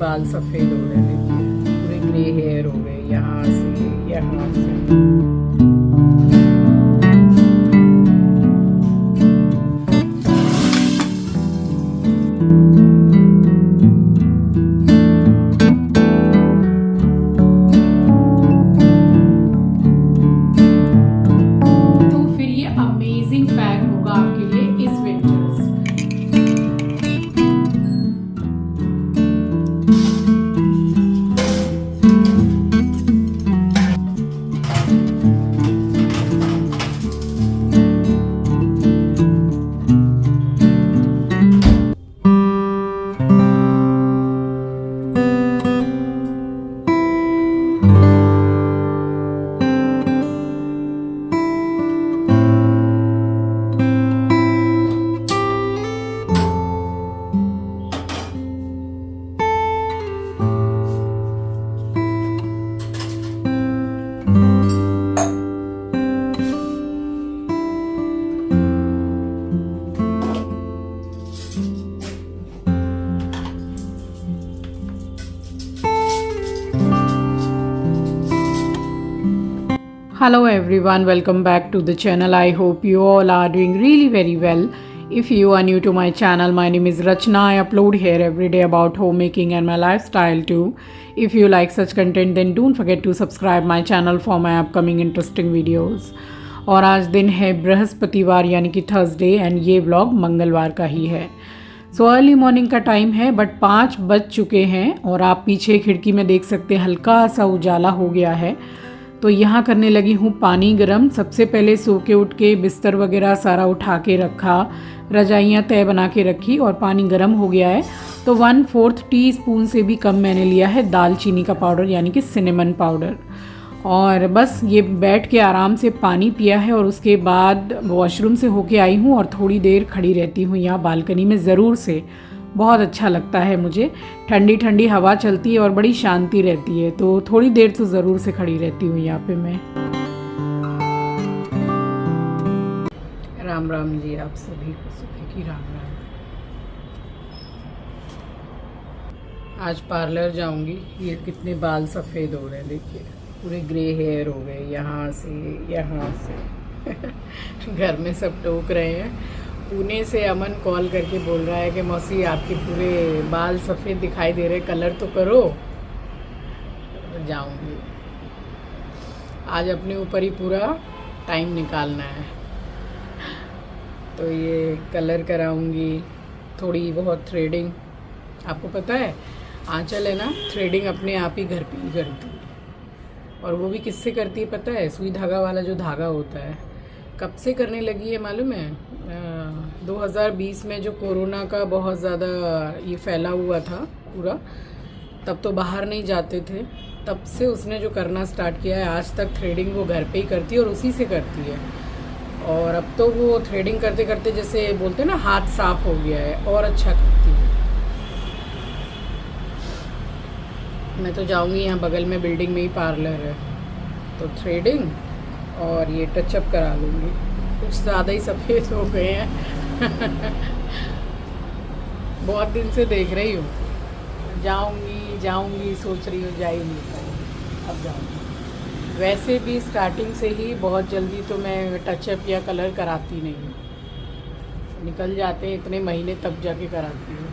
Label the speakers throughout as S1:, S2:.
S1: बाल सफ़ेद हो रहे हैं, देखिए पूरे ग्रे हेयर हो गए यहाँ से यहाँ से। Hello everyone, welcome back to the channel. I hope you all are doing really very well. If you are new to my channel, my name is Rachna. I upload here every day about homemaking and my lifestyle too. If you like such content, then don't forget to subscribe my channel for my upcoming interesting videos. और आज दिन है बृहस्पतिवार यानी कि Thursday and ये vlog मंगलवार का ही है। सो अर्ली मॉर्निंग का टाइम है बट 5 बज चुके हैं और आप पीछे खिड़की में देख सकते हैं हल्का सा उजाला हो गया है। तो यहाँ करने लगी हूँ पानी गरम। सबसे पहले सो के उठ के बिस्तर वगैरह सारा उठा के रखा, रजाइयाँ तय बना के रखी और पानी गरम हो गया है। तो 1/4 टीस्पून से भी कम मैंने लिया है दालचीनी का पाउडर यानी कि सिनेमन पाउडर। और बस ये बैठ के आराम से पानी पिया है और उसके बाद वॉशरूम से होके आई हूँ और थोड़ी देर खड़ी रहती हूँ यहाँ बालकनी में ज़रूर से। बहुत अच्छा लगता है मुझे, ठंडी ठंडी हवा चलती है और बड़ी शांति रहती है, तो थोड़ी देर तो ज़रूर से खड़ी रहती हूँ यहाँ पे मैं। राम राम जी, आप सभी को सुबह की राम राम। आज पार्लर जाऊंगी। ये कितने बाल सफ़ेद हो रहे हैं, देखिए पूरे ग्रे हेयर हो गए यहाँ से यहाँ से। घर में सब टोक रहे हैं। पुणे से अमन कॉल करके बोल रहा है कि मौसी आपके पूरे बाल सफ़ेद दिखाई दे रहे, कलर तो करो। जाऊंगी आज, अपने ऊपर ही पूरा टाइम निकालना है, तो ये कलर कराऊंगी, थोड़ी बहुत थ्रेडिंग। आपको पता है आंचल है ना, थ्रेडिंग अपने आप ही घर पे ही करती है। और वो भी किससे करती है पता है? सुई धागा वाला जो धागा होता है। कब से करने लगी है मालूम है? 2020 में जो कोरोना का बहुत ज़्यादा ये फैला हुआ था पूरा, तब तो बाहर नहीं जाते थे, तब से उसने जो करना स्टार्ट किया है। आज तक थ्रेडिंग वो घर पे ही करती है और उसी से करती है। और अब तो वो थ्रेडिंग करते करते जैसे बोलते हैं ना, हाथ साफ हो गया है और अच्छा करती है। मैं तो जाऊंगी, यहाँ बगल में बिल्डिंग में ही पार्लर है, तो थ्रेडिंग और ये टचअप करा लूँगी। कुछ ज़्यादा ही सफ़ेद हो गए हैं। बहुत दिन से देख रही हूँ, जाऊंगी सोच रही हूँ, जा ही नहीं पाऊँ। अब जाऊँगी। वैसे भी स्टार्टिंग से ही बहुत जल्दी तो मैं टचअप या कलर कराती नहीं हूँ, निकल जाते हैं इतने महीने तब जाके कराती हूँ।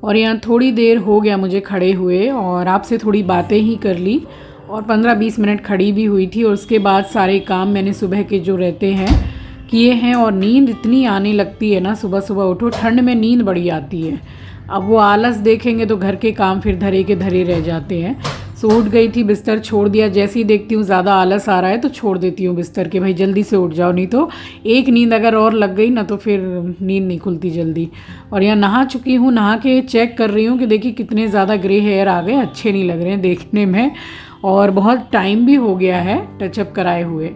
S1: और यहाँ थोड़ी देर हो गया मुझे खड़े हुए और आपसे थोड़ी बातें ही कर ली और 15-20 मिनट खड़ी भी हुई थी। और उसके बाद सारे काम मैंने सुबह के जो रहते हैं किए हैं। और नींद इतनी आने लगती है ना, सुबह सुबह उठो, ठंड में नींद बड़ी आती है। अब वो आलस देखेंगे तो घर के काम फिर धरे के धरे रह जाते हैं। सो उठ गई थी, बिस्तर छोड़ दिया। जैसे ही देखती हूँ ज़्यादा आलस आ रहा है तो छोड़ देती हूँ बिस्तर के, भाई जल्दी से उठ जाओ, नहीं तो एक नींद अगर और लग गई ना तो फिर नींद नहीं खुलती जल्दी। और यहाँ नहा चुकी हूँ, नहा के चेक कर रही हूँ कि देखिए कितने ज़्यादा ग्रे हेयर आ गए, अच्छे नहीं लग रहे हैं देखने में। और बहुत टाइम भी हो गया है टचअप कराए हुए।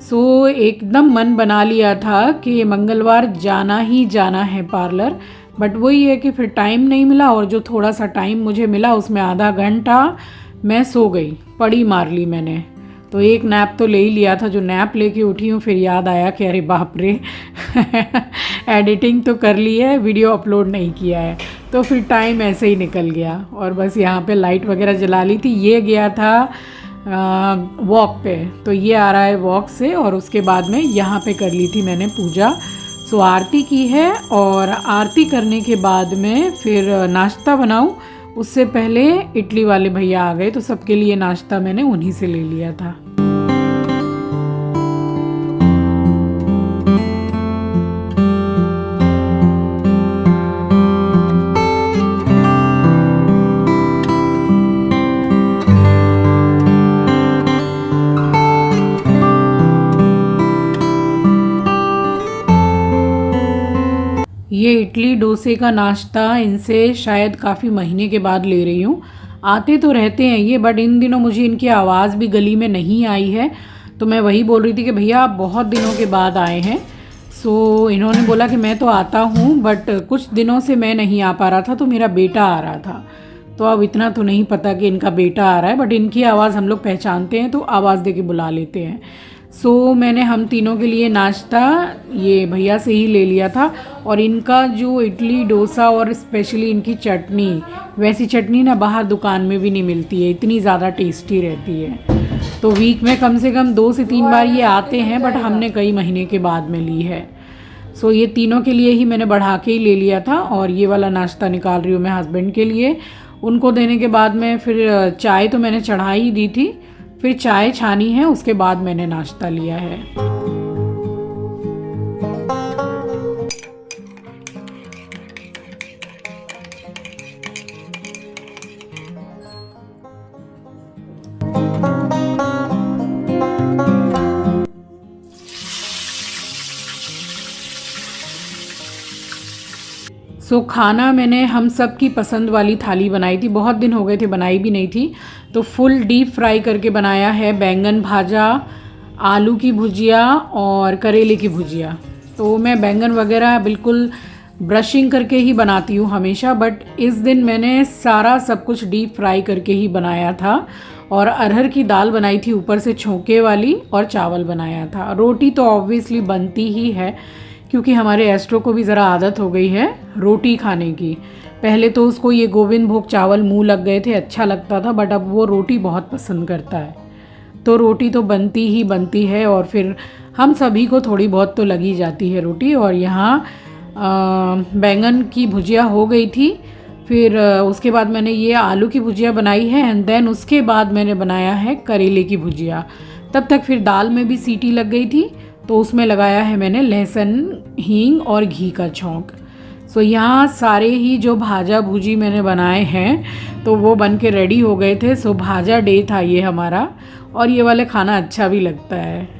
S1: सो एकदम मन बना लिया था कि मंगलवार जाना ही जाना है पार्लर, बट वही है कि फिर टाइम नहीं मिला। और जो थोड़ा सा टाइम मुझे मिला उसमें आधा घंटा मैं सो गई, पड़ी मार ली मैंने। तो एक नैप तो ले ही लिया था। जो नैप लेके उठी हूँ फिर याद आया कि अरे बाप रे एडिटिंग तो कर ली है, वीडियो अपलोड नहीं किया है, तो फिर टाइम ऐसे ही निकल गया। और बस यहाँ पे लाइट वगैरह जला ली थी। ये गया था वॉक पे, तो ये आ रहा है वॉक से, और उसके बाद में यहाँ पे कर ली थी मैंने पूजा। सो आरती की है, और आरती करने के बाद में फिर नाश्ता बनाऊँ उससे पहले इडली वाले भैया आ गए, तो सबके लिए नाश्ता मैंने उन्हीं से ले लिया था। ये इडली डोसे का नाश्ता इनसे शायद काफ़ी महीने के बाद ले रही हूँ। आते तो रहते हैं ये, बट इन दिनों मुझे इनकी आवाज़ भी गली में नहीं आई है, तो मैं वही बोल रही थी कि भैया आप बहुत दिनों के बाद आए हैं। सो इन्होंने बोला कि मैं तो आता हूँ, बट कुछ दिनों से मैं नहीं आ पा रहा था, तो मेरा बेटा आ रहा था। तो अब इतना तो नहीं पता कि इनका बेटा आ रहा है, बट इनकी आवाज़ हम लोग पहचानते हैं तो आवाज़ दे के बुला लेते हैं। सो मैंने हम तीनों के लिए नाश्ता ये भैया से ही ले लिया था। और इनका जो इडली डोसा और स्पेशली इनकी चटनी, वैसी चटनी ना बाहर दुकान में भी नहीं मिलती है, इतनी ज़्यादा टेस्टी रहती है। तो वीक में कम से कम 2 से 3 बार ये आते हैं, बट हमने कई महीने के बाद में ली है। सो ये तीनों के लिए ही मैंने बढ़ा के ही ले लिया था। और ये वाला नाश्ता निकाल रही हूँ मैं हस्बैंड के लिए। उनको देने के बाद में फिर चाय तो मैंने चढ़ा ही दी थी, फिर चाय छानी है, उसके बाद मैंने नाश्ता लिया है। सो खाना मैंने हम सब की पसंद वाली थाली बनाई थी, बहुत दिन हो गए थे बनाई भी नहीं थी। तो फुल डीप फ्राई करके बनाया है, बैंगन भाजा, आलू की भुजिया और करेले की भुजिया। तो मैं बैंगन वगैरह बिल्कुल ब्रशिंग करके ही बनाती हूँ हमेशा, बट इस दिन मैंने सारा सब कुछ डीप फ्राई करके ही बनाया था। और अरहर की दाल बनाई थी ऊपर से छोंके वाली, और चावल बनाया था। रोटी तो ऑब्वियसली बनती ही है, क्योंकि हमारे एस्ट्रो को भी ज़रा आदत हो गई है रोटी खाने की। पहले तो उसको ये गोविंद भोग चावल मुंह लग गए थे, अच्छा लगता था, बट अब वो रोटी बहुत पसंद करता है। तो रोटी तो बनती ही बनती है, और फिर हम सभी को थोड़ी बहुत तो लगी जाती है रोटी। और यहाँ बैंगन की भुजिया हो गई थी, फिर उसके बाद मैंने ये आलू की भुजिया बनाई है, एंड देन उसके बाद मैंने बनाया है करेले की भुजिया। तब तक फिर दाल में भी सीटी लग गई थी, तो उसमें लगाया है मैंने लहसुन, हींग और घी का छौंक। सो यहाँ सारे ही जो भाजा भुजी मैंने बनाए हैं तो वो बन के रेडी हो गए थे। सो भाजा डे था ये हमारा, और ये वाले खाना अच्छा भी लगता है।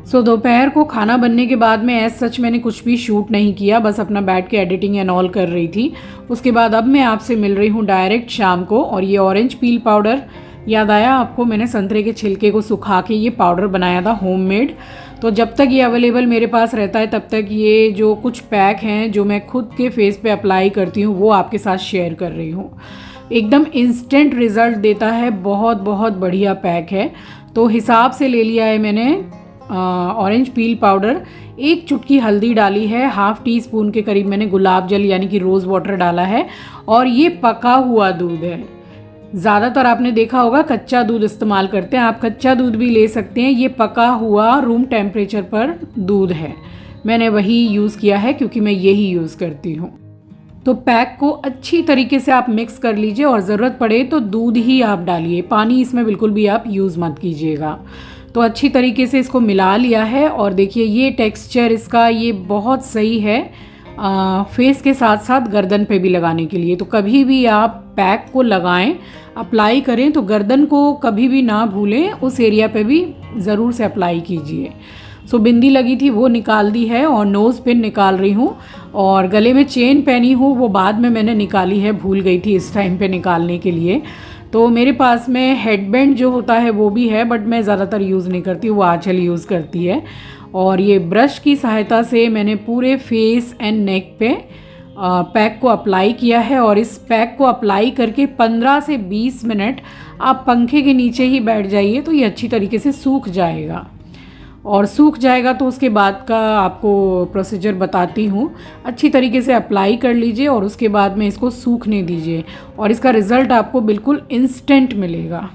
S1: सो दोपहर को खाना बनने के बाद में एज सच मैंने कुछ भी शूट नहीं किया, बस अपना बैठ के एडिटिंग एंड ऑल कर रही थी। उसके बाद अब मैं आपसे मिल रही हूँ डायरेक्ट शाम को। और ये ऑरेंज पील पाउडर याद आया आपको, मैंने संतरे के छिलके को सुखा के ये पाउडर बनाया था होममेड। तो जब तक ये अवेलेबल मेरे पास रहता है तब तक ये जो कुछ पैक हैं जो मैं खुद के फेस पे अप्लाई करती हूँ वो आपके साथ शेयर कर रही हूँ। एकदम इंस्टेंट रिज़ल्ट देता है, बहुत बहुत बढ़िया पैक है। तो हिसाब से ले लिया है मैंने ऑरेंज पील पाउडर, 1 चुटकी हल्दी डाली है, ½ टीस्पून के करीब मैंने गुलाब जल यानी कि रोज़ वाटर डाला है, और ये पका हुआ दूध है। ज़्यादातर आपने देखा होगा कच्चा दूध इस्तेमाल करते हैं, आप कच्चा दूध भी ले सकते हैं। ये पका हुआ रूम टेम्परेचर पर दूध है, मैंने वही यूज़ किया है क्योंकि मैं यही यूज़ करती हूँ। तो पैक को अच्छी तरीके से आप मिक्स कर लीजिए, और ज़रूरत पड़े तो दूध ही आप डालिए, पानी इसमें बिल्कुल भी आप यूज़ मत कीजिएगा। तो अच्छी तरीके से इसको मिला लिया है, और देखिए ये टेक्सचर इसका ये बहुत सही है फेस के साथ साथ गर्दन पे भी लगाने के लिए। तो कभी भी आप पैक को लगाएं, अप्लाई करें तो गर्दन को कभी भी ना भूलें, उस एरिया पे भी ज़रूर से अप्लाई कीजिए। सो बिंदी लगी थी वो निकाल दी है, और नोज़ पिन निकाल रही हूँ, और गले में चेन पहनी हूँ वो बाद में मैंने निकाली है, भूल गई थी इस टाइम पे निकालने के लिए। तो मेरे पास में हेडबैंड जो होता है वो भी है, बट मैं ज़्यादातर यूज़ नहीं करती, वो आंचल यूज़ करती है। और ये ब्रश की सहायता से मैंने पूरे फेस एंड नेक पे पैक को अप्लाई किया है। और इस पैक को अप्लाई करके 15 से 20 मिनट आप पंखे के नीचे ही बैठ जाइए, तो ये अच्छी तरीके से सूख जाएगा। और सूख जाएगा तो उसके बाद का आपको प्रोसीजर बताती हूँ। अच्छी तरीके से अप्लाई कर लीजिए और उसके बाद में इसको सूखने दीजिए, और इसका रिज़ल्ट आपको बिल्कुल इंस्टेंट मिलेगा।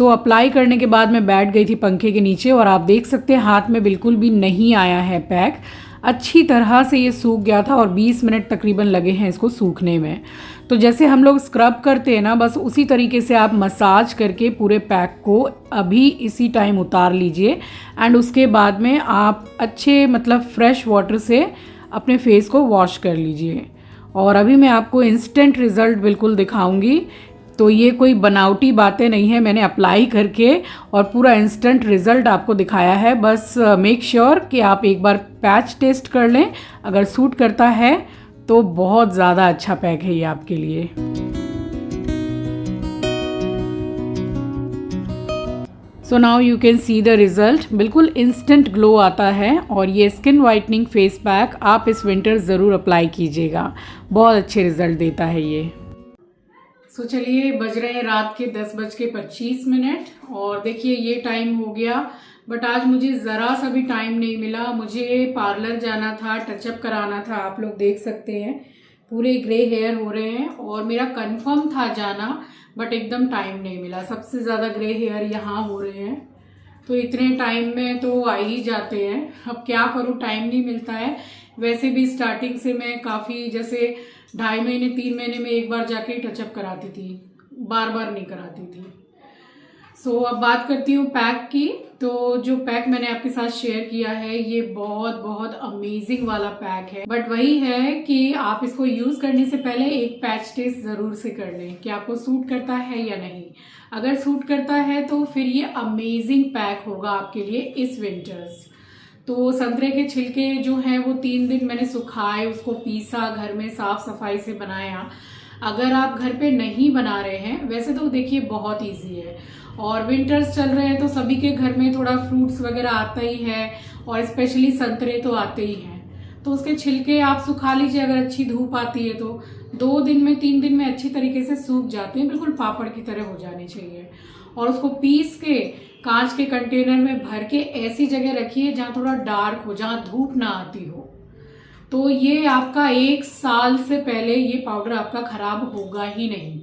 S1: अप्लाई करने के बाद मैं बैठ गई थी पंखे के नीचे, और आप देख सकते हैं हाथ में बिल्कुल भी नहीं आया है पैक। अच्छी तरह से ये सूख गया था और 20 मिनट तकरीबन लगे हैं इसको सूखने में। तो जैसे हम लोग स्क्रब करते हैं ना, बस उसी तरीके से आप मसाज करके पूरे पैक को अभी इसी टाइम उतार लीजिए। एंड उसके बाद में आप अच्छे फ्रेश वाटर से अपने फेस को वॉश कर लीजिए। और अभी मैं आपको इंस्टेंट रिज़ल्ट बिल्कुल दिखाऊंगी। तो ये कोई बनावटी बातें नहीं है, मैंने अप्लाई करके और पूरा इंस्टेंट रिज़ल्ट आपको दिखाया है। बस मेक श्योर कि आप एक बार पैच टेस्ट कर लें, अगर सूट करता है तो बहुत ज़्यादा अच्छा पैक है ये आपके लिए। So now you can see the result, बिल्कुल इंस्टेंट ग्लो आता है। और ये स्किन वाइटनिंग फेस पैक आप इस विंटर ज़रूर अप्लाई कीजिएगा, बहुत अच्छे रिज़ल्ट देता है ये। सो चलिए, बज रहे हैं रात के 10:25 और देखिए ये टाइम हो गया, बट आज मुझे ज़रा सा भी टाइम नहीं मिला। मुझे पार्लर जाना था, टचअप कराना था। आप लोग देख सकते हैं पूरे ग्रे हेयर हो रहे हैं, और मेरा कंफर्म था जाना, बट एकदम टाइम नहीं मिला। सबसे ज़्यादा ग्रे हेयर यहाँ हो रहे हैं, तो इतने टाइम में तो आ ही जाते हैं। अब क्या करूँ, टाइम नहीं मिलता है। वैसे भी स्टार्टिंग से मैं काफ़ी जैसे 2.5 महीने 3 महीने में एक बार जाके टचअप कराती थी, बार बार नहीं कराती थी। सो अब बात करती हूँ पैक की। तो जो पैक मैंने आपके साथ शेयर किया है ये बहुत बहुत अमेजिंग वाला पैक है, बट वही है कि आप इसको यूज करने से पहले एक पैच टेस्ट जरूर से कर लें कि आपको सूट करता है या नहीं। अगर सूट करता है तो फिर ये अमेजिंग पैक होगा आपके लिए इस विंटर्स। तो संतरे के छिलके जो हैं वो 3 दिन मैंने सुखाए, उसको पीसा, घर में साफ सफाई से बनाया। अगर आप घर पे नहीं बना रहे हैं, वैसे तो देखिए बहुत इजी है, और विंटर्स चल रहे हैं तो सभी के घर में थोड़ा फ्रूट्स वगैरह आता ही है, और स्पेशली संतरे तो आते ही हैं। तो उसके छिलके आप सुखा लीजिए, अगर अच्छी धूप आती है तो 2 दिन में 3 दिन में अच्छी तरीके से सूख जाते हैं, बिल्कुल पापड़ की तरह हो जाने चाहिए। और उसको पीस के कांच के कंटेनर में भर के ऐसी जगह रखिए जहां थोड़ा डार्क हो, जहां धूप ना आती हो। तो ये आपका 1 साल से पहले ये पाउडर आपका खराब होगा ही नहीं।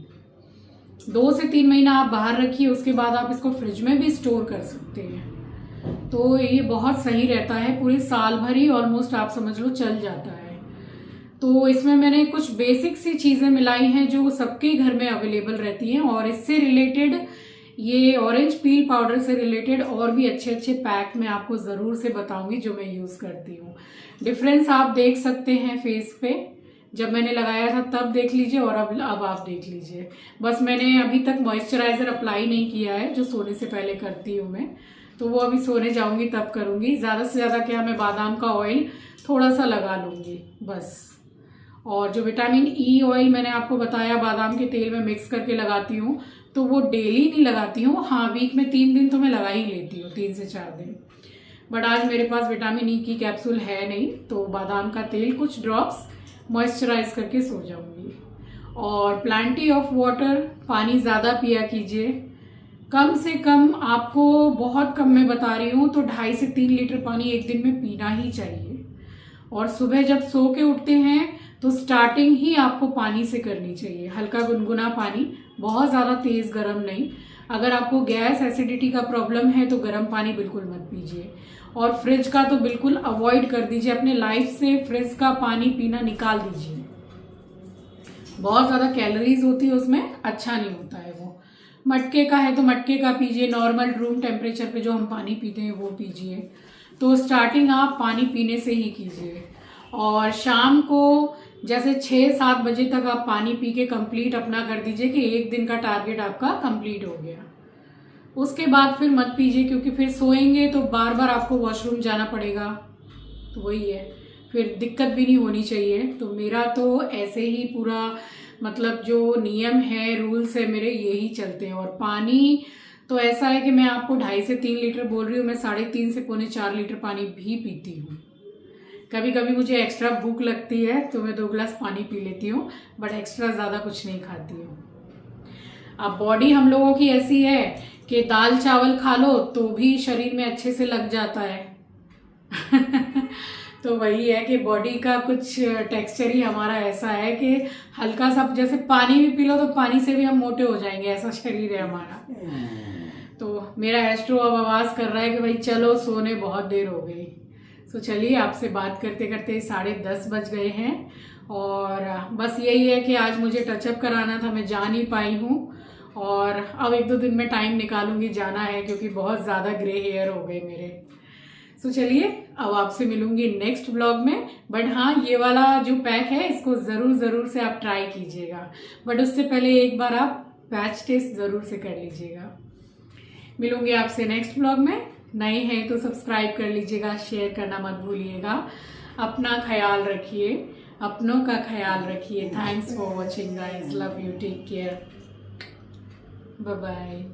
S1: 2 से 3 महीना आप बाहर रखिए, उसके बाद आप इसको फ्रिज में भी स्टोर कर सकते हैं। तो ये बहुत सही रहता है, पूरे साल भर ही ऑलमोस्ट आप समझ लो चल जाता है। तो इसमें मैंने कुछ बेसिक सी चीज़ें मिलाई हैं जो सबके घर में अवेलेबल रहती हैं, और इससे रिलेटेड ये ऑरेंज पील पाउडर से रिलेटेड और भी अच्छे अच्छे पैक मैं आपको ज़रूर से बताऊंगी जो मैं यूज़ करती हूँ। डिफरेंस आप देख सकते हैं फेस पे, जब मैंने लगाया था तब देख लीजिए और अब आप देख लीजिए। बस मैंने अभी तक मॉइस्चराइज़र अप्लाई नहीं किया है, जो सोने से पहले करती हूँ मैं, तो वो अभी सोने जाऊंगी तब करूँगी। ज़्यादा से ज़्यादा क्या, मैं बादाम का ऑयल थोड़ा सा लगा लूँगी बस। और जो विटामिन ई ऑयल मैंने आपको बताया बादाम के तेल में मिक्स करके लगाती हूँ, तो वो डेली नहीं लगाती हूँ, हाँ वीक में 3 दिन तो मैं लगा ही लेती हूँ, 3 से 4 दिन। बट आज मेरे पास विटामिन ई की कैप्सूल है नहीं, तो बादाम का तेल कुछ ड्रॉप्स मॉइस्चराइज करके सो जाऊंगी। और प्लेंटी ऑफ वाटर, पानी ज़्यादा पिया कीजिए, कम से कम आपको बहुत कम मैं बता रही हूँ तो 2.5 से 3 लीटर पानी एक दिन में पीना ही चाहिए। और सुबह जब सो के उठते हैं तो स्टार्टिंग ही आपको पानी से करनी चाहिए, हल्का गुनगुना पानी, बहुत ज़्यादा तेज़ गर्म नहीं। अगर आपको गैस एसिडिटी का प्रॉब्लम है तो गर्म पानी बिल्कुल मत पीजिए, और फ्रिज का तो बिल्कुल अवॉइड कर दीजिए, अपने लाइफ से फ्रिज का पानी पीना निकाल दीजिए। बहुत ज़्यादा कैलोरीज होती है उसमें, अच्छा नहीं होता है वो। मटके का है तो मटके का पीजिए, नॉर्मल रूम टेम्परेचर पे जो हम पानी पीते हैं वो पीजिए। तो स्टार्टिंग आप पानी पीने से ही कीजिए। और शाम को जैसे 6-7 बजे तक आप पानी पी के कंप्लीट अपना कर दीजिए कि एक दिन का टारगेट आपका कंप्लीट हो गया। उसके बाद फिर मत पीजिए, क्योंकि फिर सोएंगे तो बार बार आपको वॉशरूम जाना पड़ेगा, तो वही है, फिर दिक्कत भी नहीं होनी चाहिए। तो मेरा तो ऐसे ही पूरा मतलब जो नियम है, रूल्स है मेरे, यही चलते हैं। और पानी तो ऐसा है कि मैं आपको 2.5 से 3 लीटर बोल रही हूँ, मैं 3.5 से पौने 4 लीटर पानी भी पीती हूँ। कभी कभी मुझे एक्स्ट्रा भूख लगती है तो मैं 2 गिलास पानी पी लेती हूँ, बट एक्स्ट्रा ज़्यादा कुछ नहीं खाती हूँ। अब बॉडी हम लोगों की ऐसी है कि दाल चावल खा लो तो भी शरीर में अच्छे से लग जाता है तो वही है कि बॉडी का कुछ टेक्सचर ही हमारा ऐसा है कि हल्का सा जैसे पानी भी पी लो तो पानी से भी हम मोटे हो जाएंगे, ऐसा शरीर है हमारा। तो मेरा एस्ट्रो अब आवाज़ कर रहा है कि भाई चलो सोने, बहुत देर हो गई। तो चलिए, आपसे बात करते करते 10:30 बज गए हैं। और बस यही है कि आज मुझे टचअप कराना था, मैं जा नहीं पाई हूँ, और अब 1-2 दिन में टाइम निकालूंगी, जाना है, क्योंकि बहुत ज़्यादा ग्रे हेयर हो गए मेरे। तो चलिए, अब आपसे मिलूंगी नेक्स्ट ब्लॉग में। बट हाँ, ये वाला जो पैक है इसको ज़रूर से आप ट्राई कीजिएगा, बट उससे पहले एक बार आप पैच टेस्ट ज़रूर से कर लीजिएगा। मिलूंगी आपसे नेक्स्ट ब्लॉग में। नए हैं तो सब्सक्राइब कर लीजिएगा, शेयर करना मत भूलिएगा। अपना ख्याल रखिए, अपनों का ख्याल रखिए। Thanks for watching guys, love you, take care, bye bye.